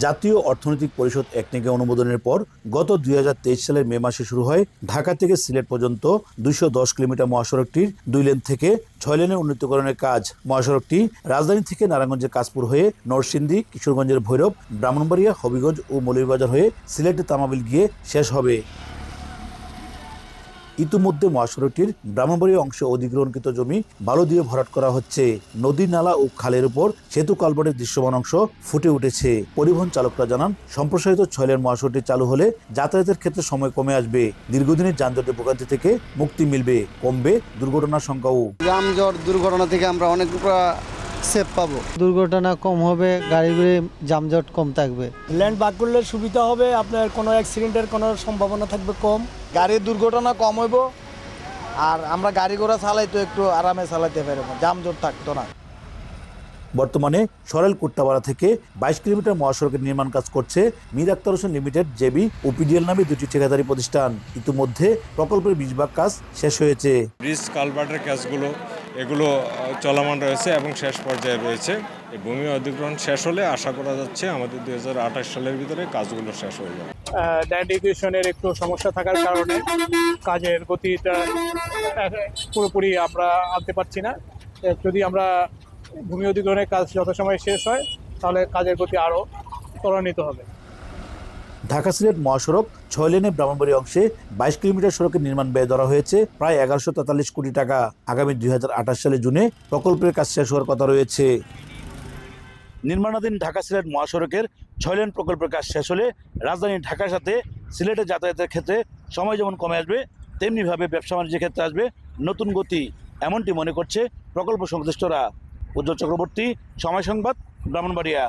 জাতীয় অর্থনৈতিক পরিষদ একনেকে অনুমোদনের পর গত ২০২৩ সালের মে মাসে শুরু হয় ঢাকা থেকে সিলেট পর্যন্ত ২১০ কিলোমিটার মহাসড়কটির ২ লেন থেকে ৬ লেনের উন্নীতকরণের কাজ। মহাসড়কটি রাজধানী থেকে নারায়ণগঞ্জের কাশপুর হয়ে নরসিংদী, কিশোরগঞ্জের ভৈরব, ব্রাহ্মণবাড়িয়া, হবিগঞ্জ ও মৌলভীবাজার হয়ে সিলেটের তামাবিল গিয়ে শেষ হবে। ইতিমধ্যে মহাসড়কটির ব্রাহ্মণবাড়িয়া অংশে অধিগ্রহণকৃত জমি বালু দিয়ে ভরাট করা হচ্ছে। নদী, নালা ও খালের উপর সেতু কালভার্টের দৃশ্যমান অংশ ফুটে উঠেছে। পরিবহন চালকরা জানান, সম্প্রসারিত ৬ লেন মহাসড়কটি চালু হলে যাতায়াতের ক্ষেত্রে সময় কমে আসবে, দীর্ঘদিনের যানজটের ভোগান্তি থেকে মুক্তি মিলবে, কমবে দুর্ঘটনার সংখ্যাও। যানজট দুর্ঘটনা থেকে আমরা অনেক সেফ পাবো। দুর্ঘটনা কম হবে, গাড়িগুলি যানজট কম থাকবে। ল্যান্ড ভাগ করলে সুবিধা হবে, আপনার কোনো অ্যাক্সিডেন্টের কোনো সম্ভাবনা থাকবে কম, গাড়ির দুর্ঘটনা কম হইব, আর আমরা গাড়ি ঘোড়া চালাইতো একটু আরামে চালাইতে পারবো, যানজট থাকতো না। বর্তমানে সরেল কুট্টাপাড়া থেকে ২২ কিলোমিটার মহাসড়কের নির্মাণ কাজ করছে মীর আখতার হোসেন লিমিটেড, জেবি ও পিডিএল নামে দুটি ঠিকাদারি প্রতিষ্ঠান। ইতিমধ্যে প্রকল্পের ২০ ভাগ কাজ শেষ হয়েছে। ব্রিজ কালভার্টের কাজগুলো এগুলো চলমান রয়েছে এবং শেষ পর্যায়ে রয়েছে। এই ভূমি অধিগ্রহণ শেষ হলে আশা করা যাচ্ছে আমাদের ২০২৮ সালের ভিতরে কাজগুলো শেষ হয়ে যাবে। ল্যান্ড একুইশনের একটু সমস্যা থাকার কারণে কাজের গতিটা পুরোপুরি আমরা আনতে পারছি না। যদি আমরা ভূমি অধিগ্রহণের কাজ যথাসময়ে শেষ হয় তাহলে কাজের গতি আরও ত্বরান্বিত হবে। ঢাকা সিলেট মহাসড়ক ৬ লেনের ব্রাহ্মণবাড়িয়া অংশে ২২ কিলোমিটার সড়কের নির্মাণ ব্যয় ধরা হয়েছে প্রায় ১১৪৩ কোটি টাকা। আগামী ২০২৮ সালে জুনে প্রকল্পের কাজ শেষ হওয়ার কথা রয়েছে। নির্মাণাধীন ঢাকা সিলেট মহাসড়কের ৬ লেন প্রকল্পের কাজ শেষ হলে রাজধানী ঢাকার সাথে সিলেটে যাতায়াতের ক্ষেত্রে সময় যেমন কমে আসবে, তেমনিভাবে ব্যবসা বাণিজ্যের ক্ষেত্রে আসবে নতুন গতি, এমনটি মনে করছে প্রকল্প সংশ্লিষ্টরা। উজ্জ্বল চক্রবর্তী, সময় সংবাদ, ব্রাহ্মণবাড়িয়া।